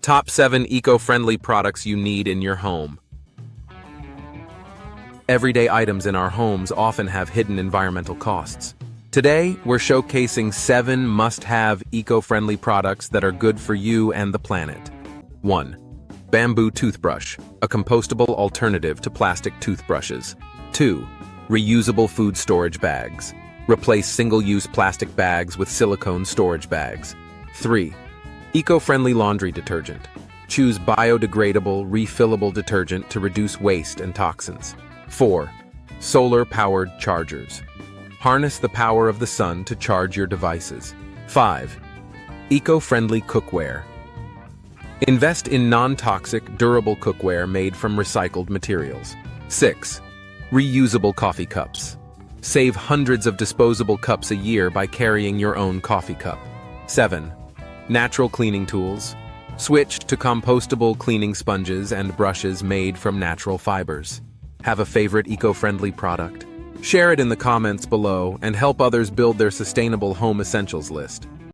Top 7 eco-friendly products you need in your home. Everyday items in our homes often have hidden environmental costs. Today, we're showcasing 7 must-have eco-friendly products that are good for you and the planet. 1. Bamboo toothbrush, a compostable alternative to plastic toothbrushes. 2. Reusable food storage bags. Replace single-use plastic bags with silicone storage bags. 3. Eco-friendly laundry detergent. Choose biodegradable, refillable detergent to reduce waste and toxins. 4. Solar-powered chargers. Harness the power of the sun to charge your devices. 5. Eco-friendly cookware. Invest in non-toxic, durable cookware made from recycled materials. 6. Reusable coffee cups. Save hundreds of disposable cups a year by carrying your own coffee cup. 7. Natural cleaning tools. Switch to compostable cleaning sponges and brushes made from natural fibers. Have a favorite eco-friendly product? Share it in the comments below and help others build their sustainable home essentials list.